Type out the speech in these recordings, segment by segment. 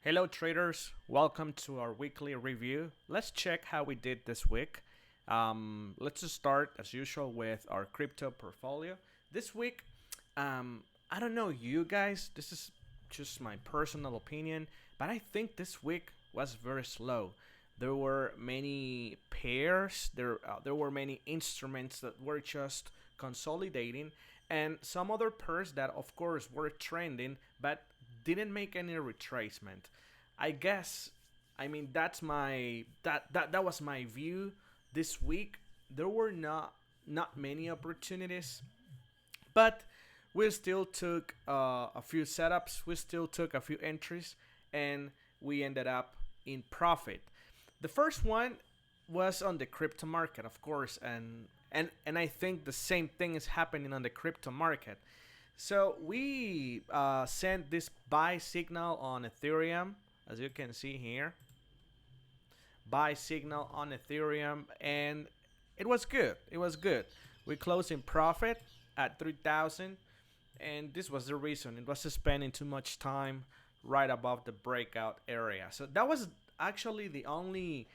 Hello traders, welcome to our weekly review. Let's check how we did this week. Let's just start as usual with our crypto portfolio. This week, I don't know you guys, this is just my personal opinion, but I think this week was very slow. There were many pairs, there were many instruments that were just consolidating, and some other pairs that, of course, were trending but didn't make any retracement. I guess, I mean, that was my view this week. There were not many opportunities, but we still took a few setups, we still took a few entries, and we ended up in profit. The first one was on the crypto market, of course, and I think the same thing is happening on the crypto market. So we sent this buy signal on Ethereum, as you can see here, buy signal on Ethereum, and it was good. It was good. We closed in profit at 3,000, and this was the reason. It was spending too much time right above the breakout area. So that was actually the only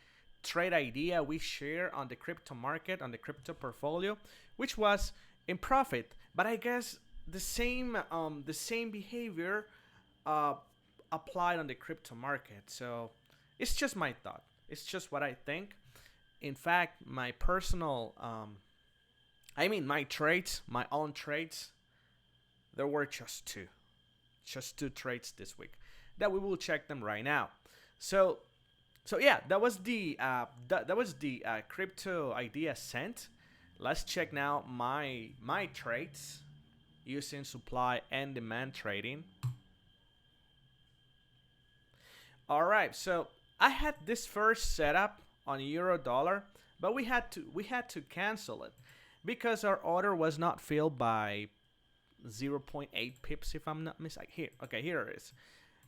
trade idea we share on the crypto market, on the crypto portfolio, which was in profit. But I guess the same behavior uh, applied on the crypto market. So it's just my thought. It's just what I think. In fact, my personal, my trades, my own trades, there were just two trades this week. That we will check them right now. So, so yeah, that was the crypto idea sent. Let's check now my trades using supply and demand trading. All right, so I had this first setup on euro dollar, but we had to cancel it because our order was not filled by zero point 0.8 pips, if I'm not mistaken. Here, okay, here it is,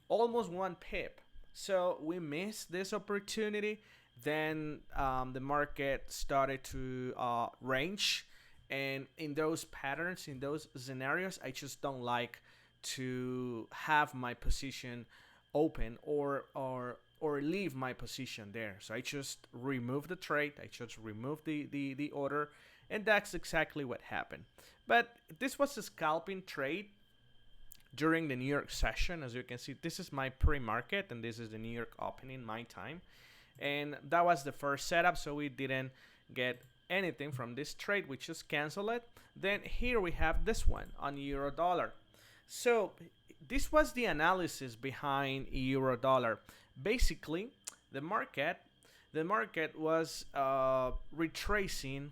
almost 1 pip. So we missed this opportunity. Then the market started to range, and in those patterns, in those scenarios, I just don't like to have my position open or leave my position there. So I just remove the trade. I just remove the order, and that's exactly what happened. But this was a scalping trade during the New York session. As you can see, this is my pre-market, and this is the New York opening, my time. And that was the first setup, so we didn't get anything from this trade. We just cancel it. Then here we have this one on euro dollar. So this was the analysis behind euro dollar. Basically, the market the market was retracing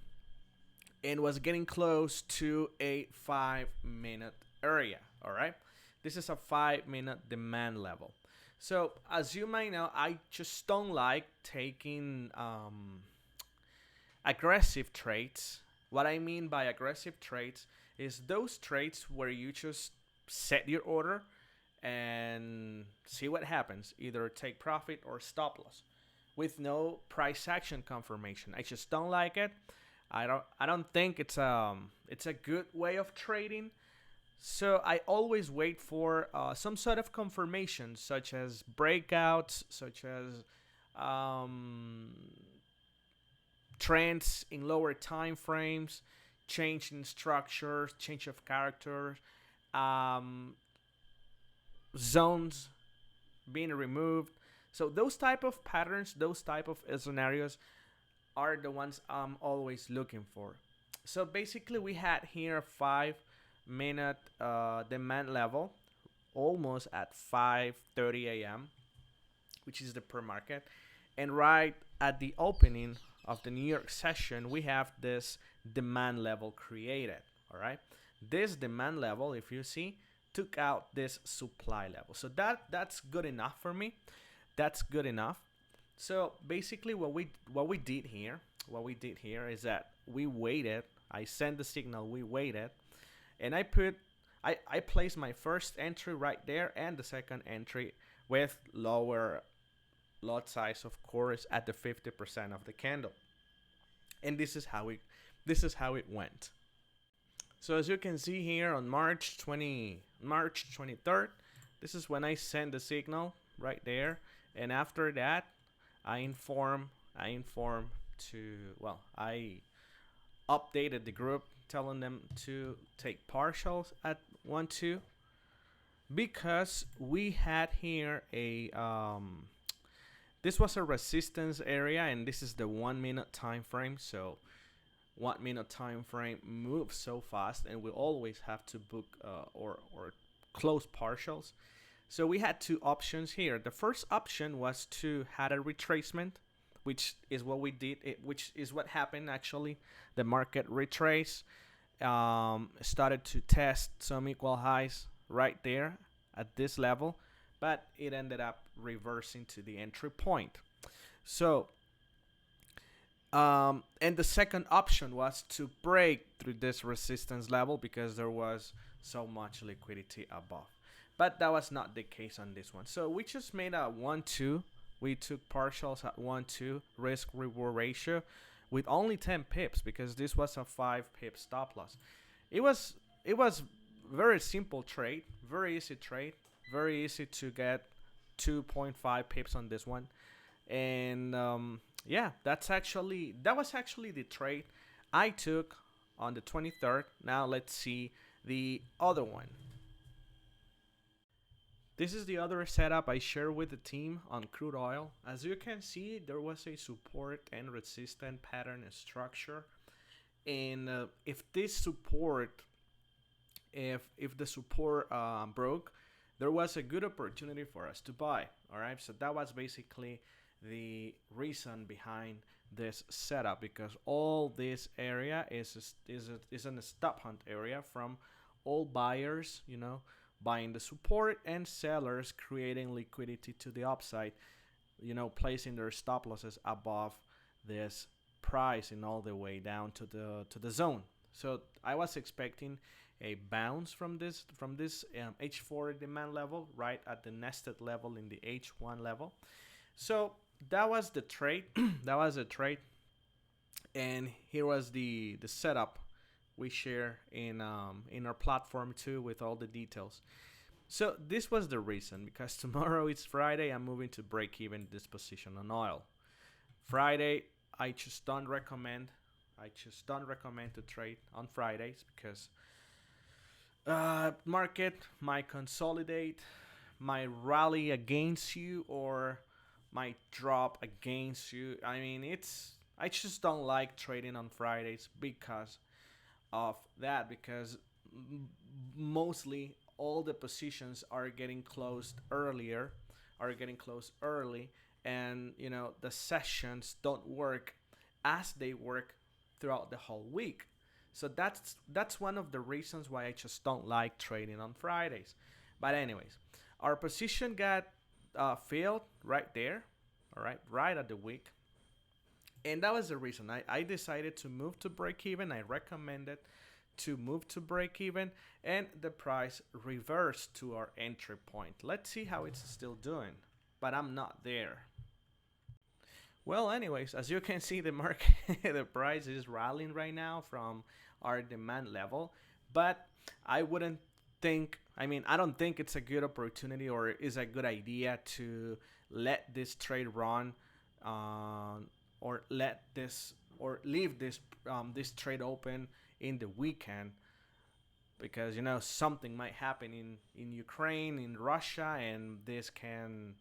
and was getting close to a 5-minute area. All right, this is a 5-minute demand level. So as you might know, I just don't like taking aggressive trades. What I mean by aggressive trades is those trades where you just set your order and see what happens, either take profit or stop loss with no price action confirmation. I just don't like it. I don't think it's a good way of trading. So I always wait for some sort of confirmation, such as breakouts, such as um, trends in lower time frames, change in structures, change of characters, um, zones being removed. So those type of patterns, those type of scenarios are the ones I'm always looking for. So basically, we had here a 5-minute demand level, almost at 5:30 a.m., which is the pre-market, and right at the opening of the New York session, we have this demand level created. All right, this demand level, if you see, took out this supply level. So that's good enough for me. That's good enough. So basically, what we did here is that we waited. I sent the signal. We waited, and I placed my first entry right there and the second entry with lower lot size, of course, at the 50% of the candle. And this is how it went. So as you can see here on March 23rd, this is when I sent the signal. right there. And after that, I inform to, well, I updated the group telling them to take partials at 1-2 because we had here a this was a resistance area, and this is the 1 minute time frame. So 1 minute time frame moves so fast, and we always have to book or close partials. So we had two options here. The first option was to had a retracement, which is what we did, which is what happened actually. The market retrace, started to test some equal highs right there at this level, but it ended up reversing to the entry point. So, and the second option was to break through this resistance level because there was so much liquidity above. But that was not the case on this one. So we just made a 1-2. We took partials at 1-2 risk reward ratio with only 10 pips because this was a 5 pip stop loss. It was very simple trade, very easy trade, very easy to get 2.5 pips on this one. And yeah, that was actually the trade I took on the 23rd. Now let's see the other one. This is the other setup I share with the team on crude oil. As you can see, there was a support and resistance pattern structure. And if this support, if the support broke, there was a good opportunity for us to buy. All right, so that was basically the reason behind this setup, because all this area is in a stop hunt area from all buyers, buying the support, and sellers creating liquidity to the upside, placing their stop losses above this price and all the way down to the zone. So I was expecting a bounce from this H4 demand level right at the nested level in the H1 level. So that was the trade. That was a trade, and here was the setup we share in our platform too, with all the details. So this was the reason, because tomorrow is Friday. I'm moving to break even this position on oil. Friday, I just don't recommend to trade on Fridays because market might consolidate, might rally against you, or might drop against you. I just don't like trading on Fridays because of that, because mostly all the positions are getting closed early, and the sessions don't work as they work throughout the whole week. So that's one of the reasons why I just don't like trading on Fridays. But anyways, our position got filled right there, all right at the week. And that was the reason I decided to move to break even. I recommended to move to break even, and the price reversed to our entry point. Let's see how it's still doing, but I'm not there. Well, anyways, as you can see, the market, the price is rallying right now from our demand level, but I wouldn't I don't think it's a good opportunity or is a good idea to let this trade run, or leave this trade open in the weekend, because something might happen in Ukraine, in Russia, and this can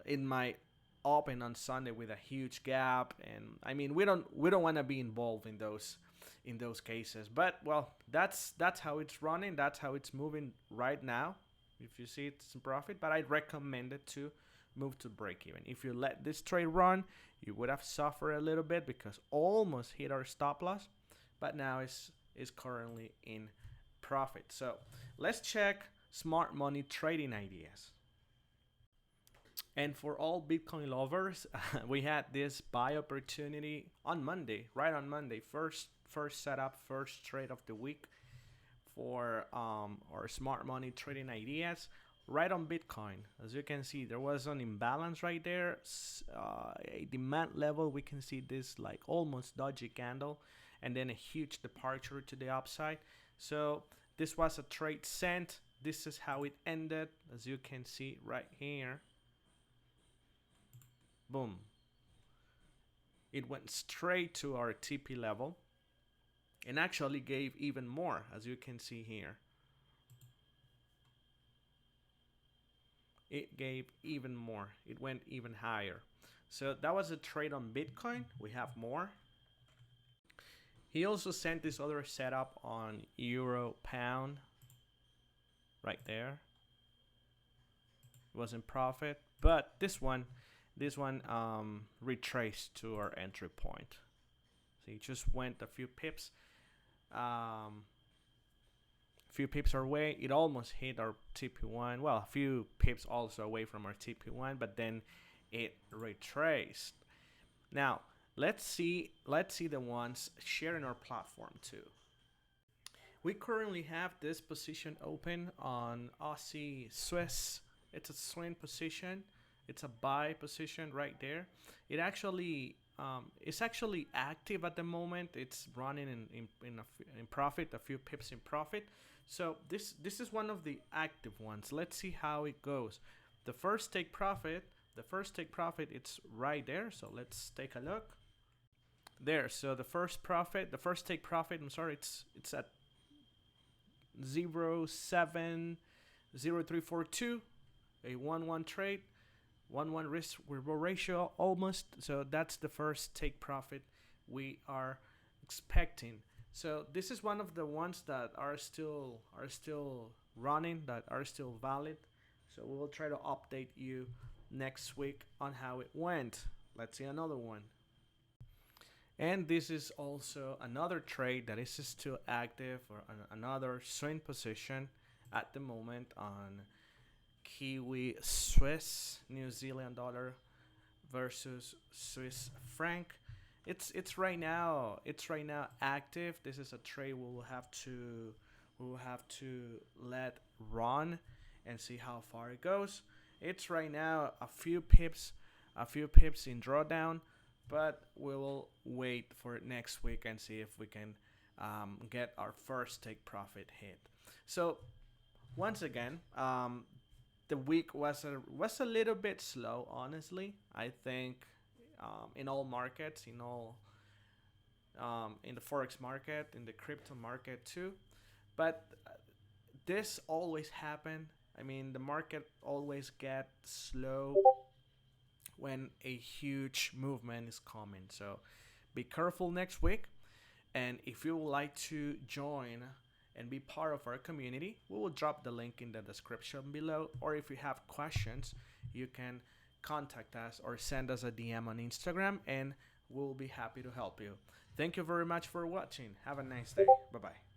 it might open on Sunday with a huge gap. And we don't want to be involved in those cases. But well, that's how it's running, that's how it's moving right now. If you see it's in profit, but I'd recommend it to move to break even. If you let this trade run, you would have suffered a little bit because almost hit our stop loss, but now is currently in profit. So let's check smart money trading ideas. And for all Bitcoin lovers, we had this buy opportunity on Monday, right on Monday, first setup, first trade of the week for our smart money trading ideas, right on Bitcoin. As you can see, there was an imbalance right there, a demand level. We can see this like almost dodgy candle, and then a huge departure to the upside. So this was a trade sent this is how it ended, as you can see right here. Boom. It went straight to our TP level and actually gave even more, as you can see here. It gave even more. It went even higher. So that was a trade on Bitcoin. We have more. He also sent this other setup on Euro Pound right there. It was in profit, but this one retraced to our entry point. So it just went a few pips. Few pips away. It almost hit our TP1. Well, a few pips also away from our TP1, but then it retraced. Now let's see the ones sharing our platform too. We currently have this position open on Aussie Swiss. It's a swing position. It's a buy position right there. It actually it's actually active at the moment. It's running in profit, a few pips in profit. So this is one of the active ones. Let's see how it goes. The first take profit, it's right there. So let's take a look. There. So the first take profit. I'm sorry, it's at 0.70342, a 1-1 trade, 1-1 risk reward ratio almost. So that's the first take profit we are expecting. So this is one of the ones that are still running, that are still valid. So we will try to update you next week on how it went. Let's see another one. And this is also another trade that is still active, or another swing position at the moment on Kiwi Swiss New Zealand dollar versus Swiss franc. It's right now active. This is a trade we will have to let run and see how far it goes. It's right now a few pips in drawdown, but we will wait for it next week and see if we can get our first take profit hit. So once again, the week was a little bit slow, honestly. I think in all markets, in the Forex market, in the crypto market too. But this always happen. I mean, the market always gets slow when a huge movement is coming. So be careful next week. And if you would like to join and be part of our community, we will drop the link in the description below. Or if you have questions, you can contact us or send us a DM on Instagram, and we'll be happy to help you. Thank you very much for watching. Have a nice day. Bye-bye.